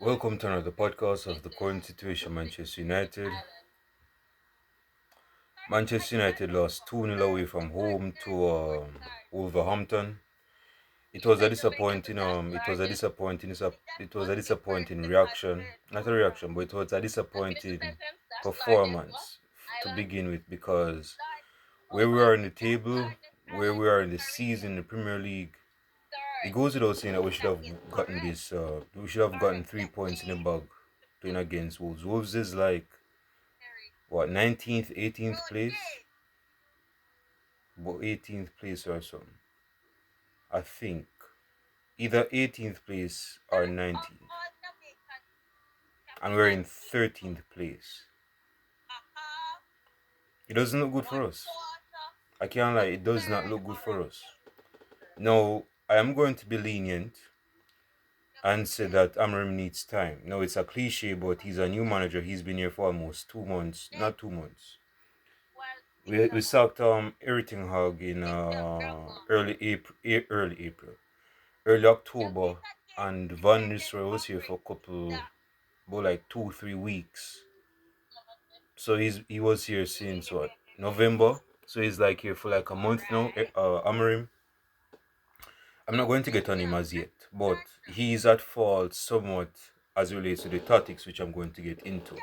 Welcome to another podcast of the current situation Manchester United. Manchester United lost 2-0 away from home to Wolverhampton. It was a disappointing it was a disappointing reaction. Not a reaction, but it was a disappointing performance to begin with because where we are in the table, where we are in the season in the Premier League, it goes without saying that we should have gotten this. We should have gotten 3 points in the bag playing against Wolves. Wolves is like what 19th, 18th place, but 18th place or something. I think either 18th place or 19th, and we're in 13th place. It doesn't look good for us. I can't lie, it does not look good for us. Now, I am going to be lenient and say that Amorim needs time. No, it's a cliche, but he's a new manager. He's been here for almost 2 months, not 2 months. We sacked everything Hog in early October, and Van Nistelrooy was here for a couple, about like 2-3 weeks. So he was here since what, November. So he's like here for like a month now. Amorim, I'm not going to get on him as yet, but he's at fault somewhat as relates to the tactics, which I'm going to get into.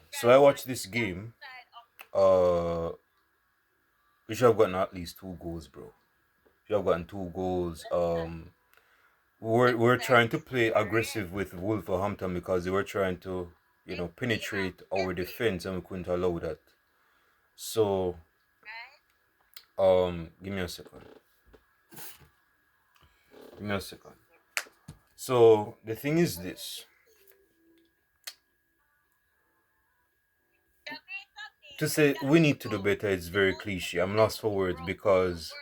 So I watched this game. We should have gotten at least 2 goals, bro. We should have gotten 2 goals. We're trying to play aggressive with Wolverhampton because they were trying to, penetrate our defense, and we couldn't allow that. So, give me a second. Give me a second. So the thing is this: to say we need to do better, it's very cliche. I'm lost for words because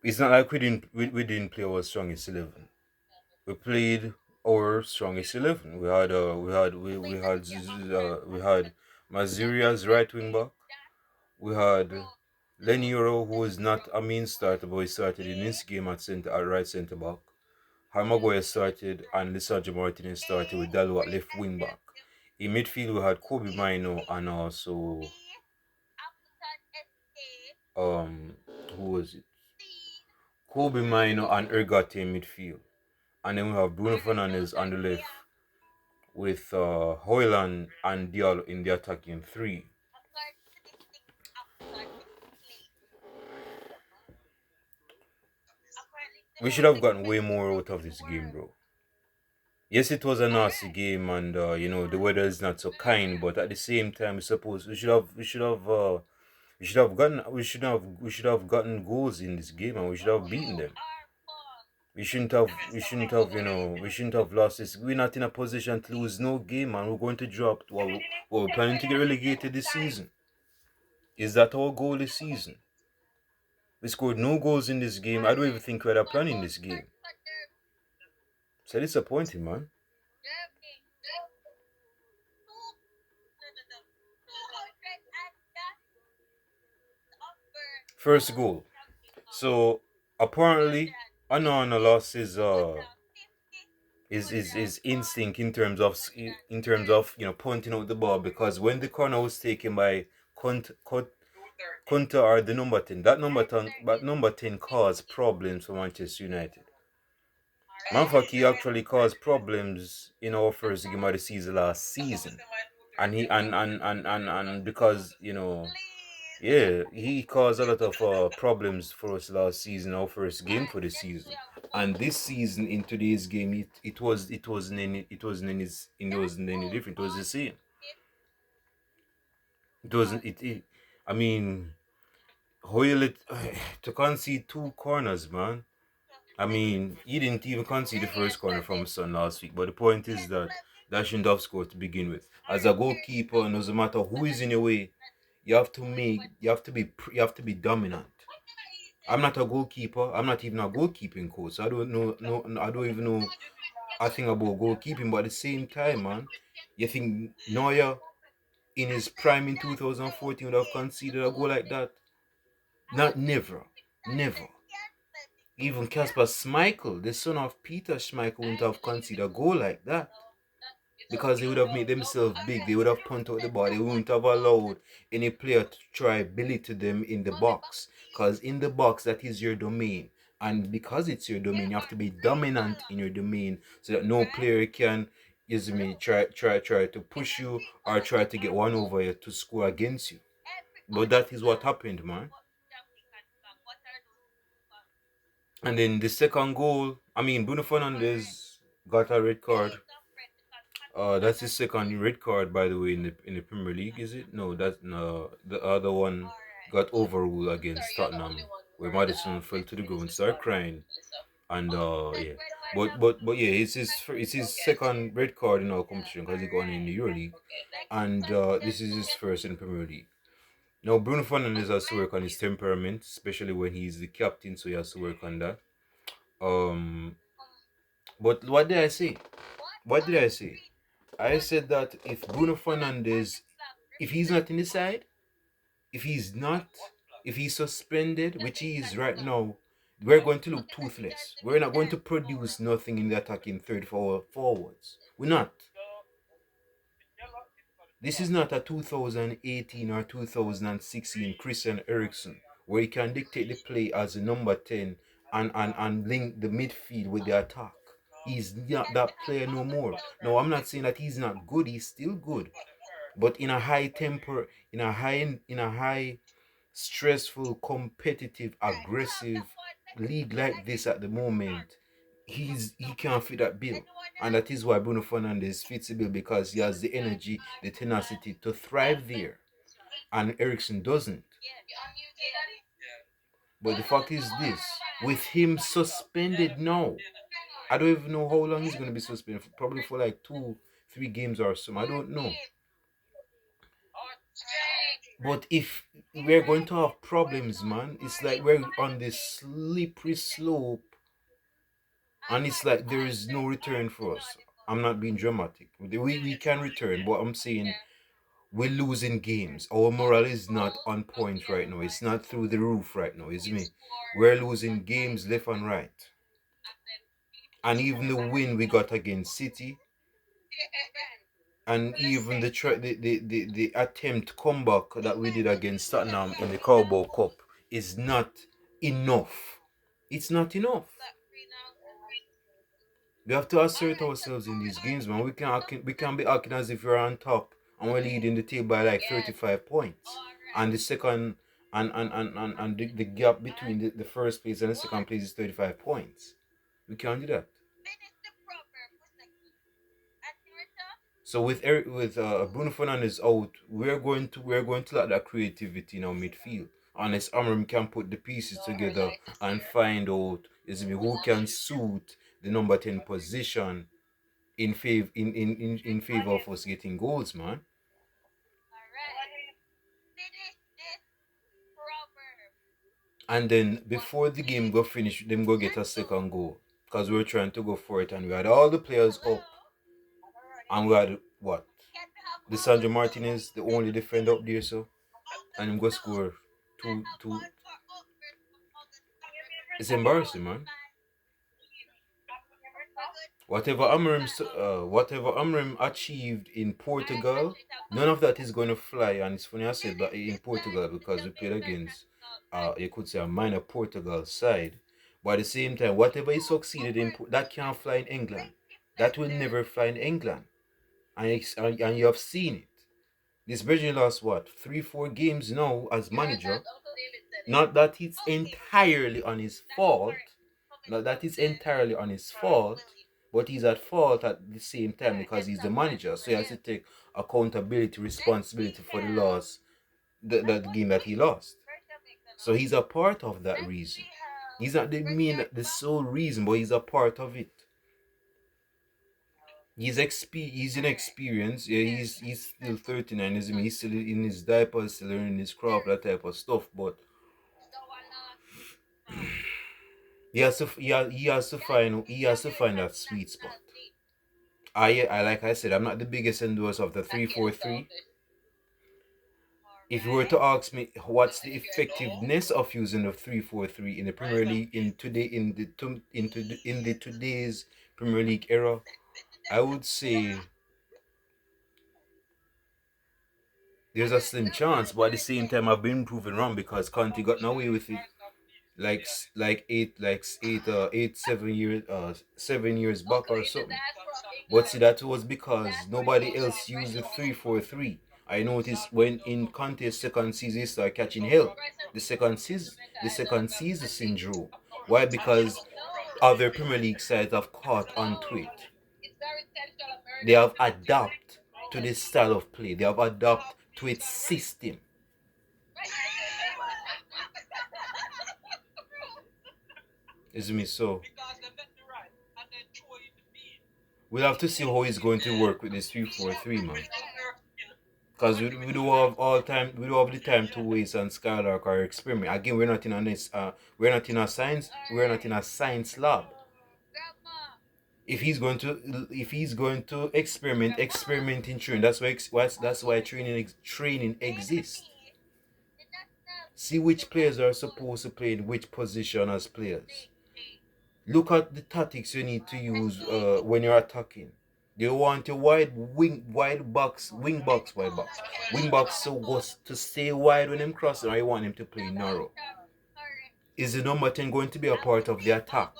it's not like we didn't play our strongest 11. We played our strongest 11. We had Maziria's right wing back. We had Lenny Euro, who is not a main starter, but he started in this game at right centre back. Harmagoya started, and Lisandro Martinez started with Dalot at left wing back. In midfield, we had Kobe Mino and also who was it? Kobe Mino and Ergate in midfield. And then we have Bruno Fernandes on the left with Hoyland and Diallo in the attacking three. We should have gotten way more out of this game, bro. Yes, it was a nasty game, and the weather is not so kind. But at the same time, I suppose we should have gotten goals in this game, and we should have beaten them. We shouldn't have lost this. We're not in a position to lose no game, and we're going to drop. We're planning to get relegated this season. Is that our goal this season? We scored no goals in this game. I don't even think we had a plan in this game. So disappointing, man. First goal. So apparently, Anana lost his instinct in terms of pointing out the ball, because when the corner was taken by Kunta or the number 10, that number 10 caused problems for Manchester United. Manfaki actually caused problems in our first game of the season last season, and because he caused a lot of problems for us last season, our first game for the season, and this season in today's game, it wasn't any different. It was the same. It wasn't it. I mean, Hoyle to concede 2 corners, man. I mean, he didn't even concede the first corner from Son last week. But the point is that shouldn't have scored to begin with. As a goalkeeper, no matter who is in your way, you have to be dominant. I'm not a goalkeeper. I'm not even a goalkeeping coach. So I don't know. No, I don't even know a thing about goalkeeping. But at the same time, man, you think Neuer in his prime in 2014 would have conceded a goal like that? Not never, never. Even Kasper Schmeichel, the son of Peter Schmeichel, wouldn't have conceded a goal like that. because they would have made themselves big. They would have punted out the ball. They wouldn't have allowed any player to try belittle them in the box. Because in the box, that is your domain. And because it's your domain, you have to be dominant in your domain so that no player can, use me, try to push you or try to get one over you to score against you. But that is what happened, man. And then the second goal, I mean, Bruno Fernandes got a red card. That's his second red card, by the way, in the Premier League, is it? No, that's no. The other one got overruled against Tottenham, where Madison fell to the ground and started crying. And yeah, but yeah, it's his second red card in our competition because he got one in the EuroLeague, and this is his first in Premier League. Now Bruno Fernandes has to work on his temperament, especially when he's the captain, so he has to work on that. Um, but what did I say? What did I say? I said that if Bruno Fernandes, if he's not in the side, if he's not, if he's suspended, which he is right now, we're going to look toothless. We're not going to produce nothing in the attacking third forwards. We're not. This is not a 2018 or 2016 Christian Eriksen where he can dictate the play as a number 10 and link the midfield with the attack. He's not that player no more. No, I'm not saying that he's not good. He's still good, but in a high temper, in a high stressful, competitive, aggressive league like this at the moment, he can't fit that bill. And that is why Bruno Fernandes fits the bill because he has the energy, the tenacity to thrive there. And Ericsson doesn't. But the fact is this, with him suspended now, I don't even know how long he's gonna be suspended. Probably for like 2, 3 games or so. I don't know. But if we're going to have problems, man, it's like we're on this slippery slope and it's like there is no return for us. I'm not being dramatic. We can return, but I'm saying we're losing games. Our morale is not on point right now. It's not through the roof right now, is me. We're losing games left and right. And even the win we got against City, and even the attempt comeback that we did against Tottenham in the Carabao Cup is not enough. It's not enough. We have to assert ourselves in these games, man. We can't be acting as if we're on top and we're leading the table by like 35 points. And the second and the gap between the first place and the second place is 35 points. We can't do that. So with Bruno Fernandes out, we're going to lack that creativity in our midfield. Unless Amram can put the pieces together and find out who can suit the number 10 position in favor of us getting goals, man. And then before the game go finish, them go get a second goal. Because we were trying to go for it and we had all the players up. And we had what? The Sandro Martinez, the only defender up there, so and him go score two. It's embarrassing, man. Whatever Amram achieved in Portugal, none of that is going to fly. And it's funny I said that in Portugal because we played against, you could say a minor Portugal side. But at the same time, whatever he succeeded in, that can't fly in England. That will never fly in England, and you have seen it. This Brazilian lost what 3, 4 games now as manager. Not that it's entirely on his fault. Not that it's entirely on his fault, but he's at fault at the same time because he's the manager. So he has to take accountability, responsibility for the loss, the game that he lost. So he's a part of that reason. He's not the sole reason, but he's a part of it. He's inexperienced. Yeah, he's still 39. He's still in his diapers, still learning his craft, that type of stuff. But he has to find that sweet spot. I like I said, I'm not the biggest endorser of the 3-4-3. If you were to ask me what's the effectiveness of using the 3-4-3 in the Premier League in the today's Premier League era, I would say there's a slim chance, but at the same time, I've been proven wrong because Conte got away with it like 7 years back or something. But see, that was because nobody else used the 3-4-3. I noticed when in Conte's second season, he started catching hell. The second season syndrome. Why? Because other Premier League sides have caught onto it. They have adapted to this style of play. They have adapted to its system. Is me so? We'll have to see how he's going to work with this 3-4-3, man. Because we don't have all time, we don't have the time to waste on Skylark or experiment. Again, we're not in a science lab. If he's going to experiment in training. That's why training exists. See which players are supposed to play in which position as players. Look at the tactics you need to use when you're attacking. Do you want a wing box to stay wide when them crossing, or you want him to play narrow? Is the number 10 going to be a part of the attack?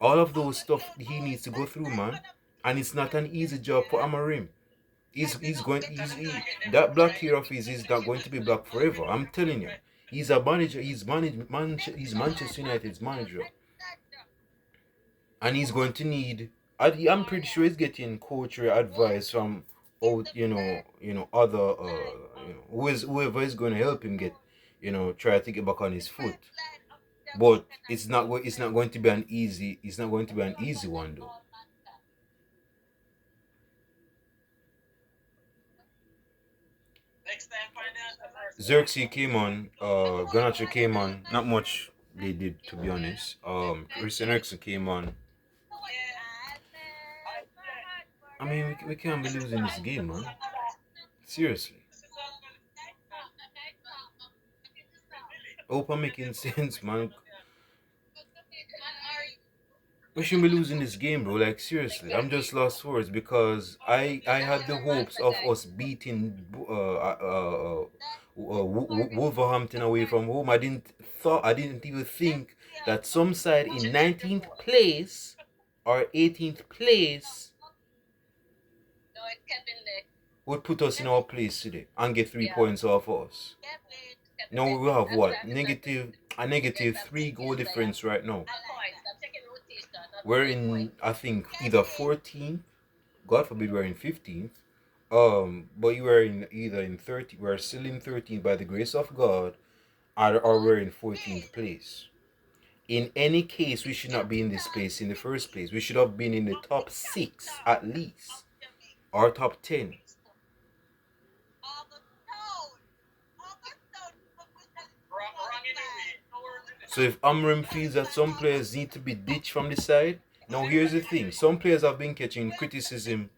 All of those stuff he needs to go through, man. And it's not an easy job for Amarim. That black here of his is not going to be black forever. I'm telling you. He's a manager. He's Manchester United's manager. And he's going to need. I'm pretty sure he's getting coach advice from other whoever is going to help him get, try to get back on his foot. But it's not going to be an easy one though. Xerxes came on, Ganacho came on. Not much they did, to be honest. Christian Eriksen came on. I mean, we can't be losing this game, man. Seriously. I hope I'm making sense, man. We shouldn't be losing this game, bro. Like, seriously, I'm just lost for words because I had the hopes of us beating Wolverhampton away from home. I didn't even think that some side in 19th place or 18th place would put us in our place today and get 3 points off us. Now we will have what? A negative 3 goal difference right now. We're in, I think, either 14th. God forbid we're in 15th. But you were either in 30. We're still in 13th by the grace of God, or we're in 14th place. In any case, we should not be in this place in the first place. We should have been in the top 6 at least, or top 10. So if Amram feels that some players need to be ditched from the side, now here's the thing. Some players have been catching criticism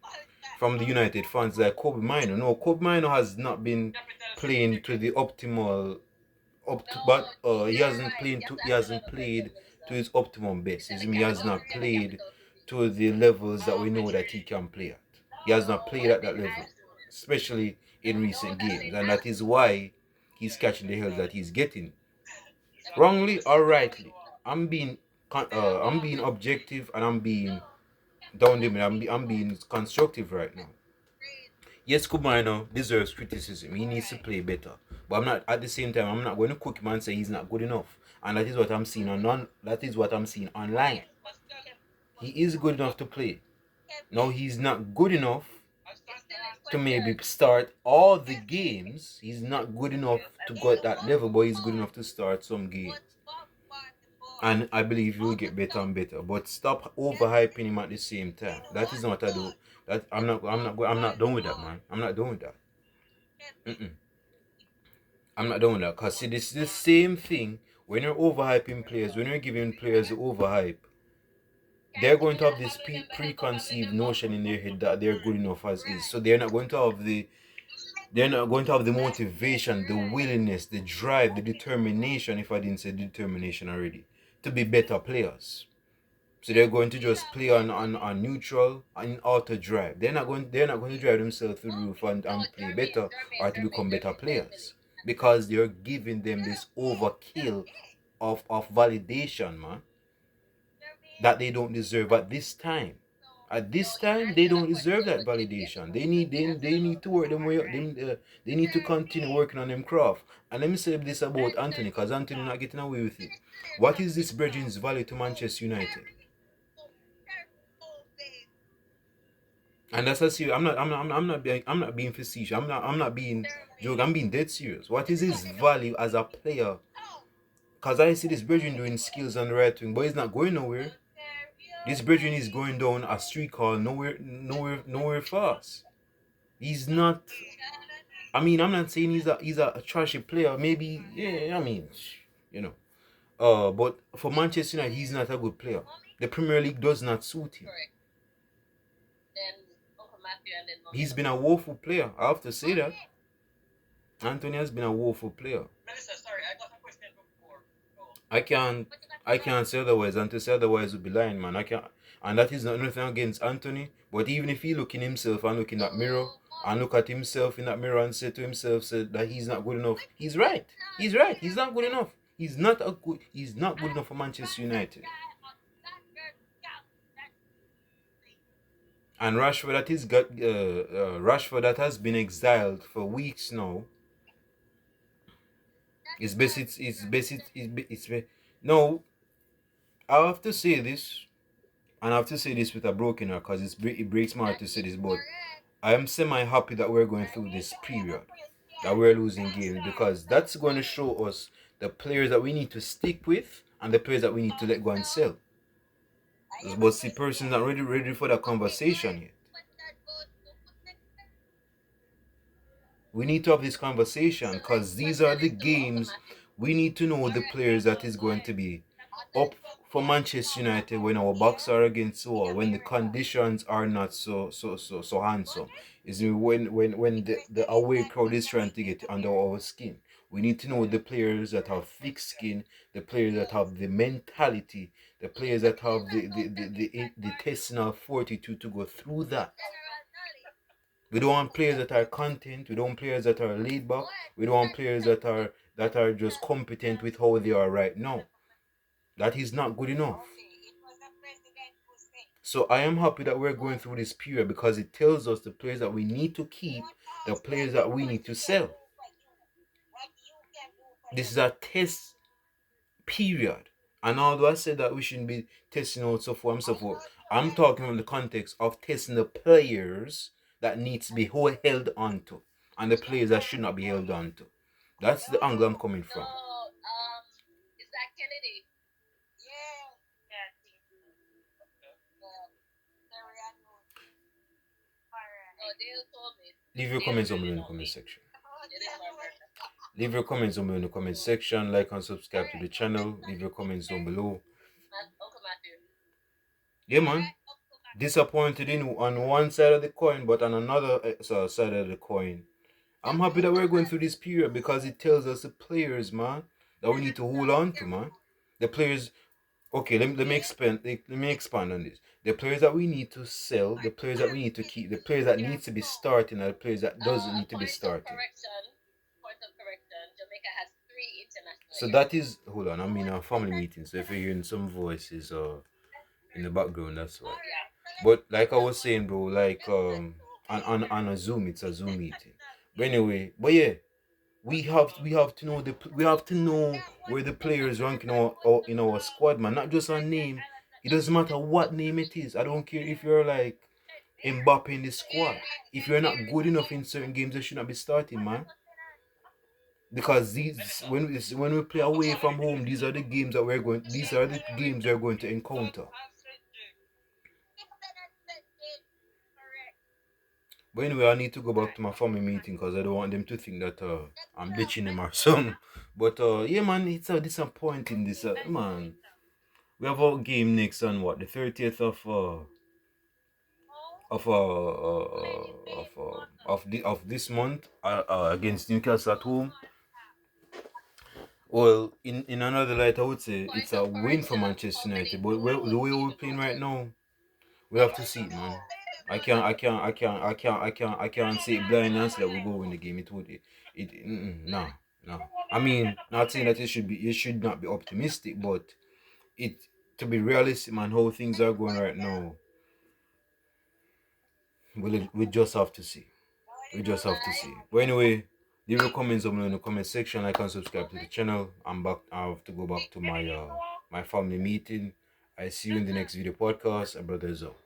from the United fans like Kobe Mino. No, Kobe Mino has not been playing to the optimal he hasn't played to his optimum best. He has not played to the levels that we know that he can play at. He has not played at that level, especially in recent games, and that is why he's catching the hell that he's getting. Wrongly or rightly, I'm being objective and I'm being down the middle. I'm being constructive right now. Yes, Kumaino deserves criticism. He needs to play better. But I'm not, at the same time, I'm not going to cook him and say he's not good enough. And that is what I'm seeing online. He is good enough to play. Now he's not good enough to maybe start all the games. He's not good enough to go at that level, but he's good enough to start some games. And I believe he will get better and better. But stop overhyping him at the same time. That is not what I do. I'm not done with that, man. I'm not done with that. I'm not done with that. Because see, this is the same thing. When you're overhyping players, when you're giving players the overhype, they're going to have this preconceived notion in their head that they're good enough as is. So they're not going to have the motivation, the willingness, the drive, the determination, if I didn't say determination already, to be better players. So they're going to just play on neutral and auto drive. They're not going to drive themselves through the roof and play better or to become better players. Because they're giving them this overkill of validation, man, that they don't deserve at this time. At this time, they don't deserve that validation. They need to work them way up. They need to continue working on them craft. And let me say this about Anthony, because Anthony not getting away with it. What is this Brethren's value to Manchester United? And that's a serious. I'm not being facetious. I'm not being joke. I'm being dead serious. What is his value as a player? Cause I see this Brethren doing skills on the right wing, but he's not going nowhere. This Brethren is going down a street called nowhere fast. He's not. I mean, I'm not saying he's a trashy player. Maybe, yeah. I mean, you know. But for Manchester United, he's not a good player. The Premier League does not suit him. He's been a woeful player. I have to say that. Anthony has been a woeful player. I can't I can't say otherwise, and to say otherwise would be lying, man. I can't, and that is not nothing against Anthony. But even if he look in himself and look in that mirror and look at himself in that mirror and say to himself, say that he's not good enough, he's right. He's right. He's not good enough. He's not good enough for Manchester United. And Rashford that has been exiled for weeks now. No, I have to say this, and I have to say this with a broken heart, because it breaks my heart to say this, but I am semi-happy that we're going through this period, that we're losing games, because that's going to show us the players that we need to stick with and the players that we need to let go and sell. But the person's not ready for that conversation yet. We need to have this conversation, because these are the games we need to know the players that is going to be up for Manchester United when our backs are against the wall, when the conditions are not so handsome. Is when the away crowd is trying to get under our skin. We need to know the players that have thick skin, the players that have the mentality, the players that have the intestinal fortitude to go through that. We don't want players that are content. We don't want players that are laid back. We don't want players that are just competent with how they are right now. That is not good enough. So I am happy that we're going through this period, because it tells us the players that we need to keep, the players that we need to sell. This is a test period. And although I said that we shouldn't be testing out so forth and so forth, I'm talking in the context of testing the players that needs to be held onto and the players that should not be held onto. That's the angle I'm coming from. Leave your comments down below in the comment section. Leave your comments down below in the comment section. Like and subscribe to the channel. Leave your comments down below. Yeah, man. Disappointed in on one side of the coin, but on another side of the coin, I'm happy that we're going through this period, because it tells us the players, man, that we need to hold on to, man. The players. Okay, let me expand on this. The players that we need to sell, the players that we need to keep, the players that need to be starting, and the players that doesn't need to be starting. So that is, hold on, I'm in a family meeting, so if you're hearing some voices in the background, that's why. But like I was saying, bro, like on a Zoom, it's a Zoom meeting. But anyway, but yeah, we have to know where the players rank in our squad, man. Not just a name. It doesn't matter what name it is. I don't care if you're like Mbappe in the squad. If you're not good enough in certain games, you should not be starting, man. Because when we play away from home, these are the games we're going to encounter. But anyway, I need to go back to my family meeting, because I don't want them to think that I'm bitching them or something. But yeah, man, it's a disappointing. This man, we have our game next on what, the 30th of this month against Newcastle at home. Well, in another light, I would say it's a win for Manchester United. But the way we're playing right now, we have to see it, man. I can't say it blind and say that we go win the game. No, no. I mean, not saying that it should not be optimistic, but it to be realistic, man. How things are going right now, we just have to see. We just have to see. But anyway, leave your comments down in the comment section. Like and subscribe to the channel. I'm back. I have to go back to my my family meeting. I see you in the next video podcast. Brothers out.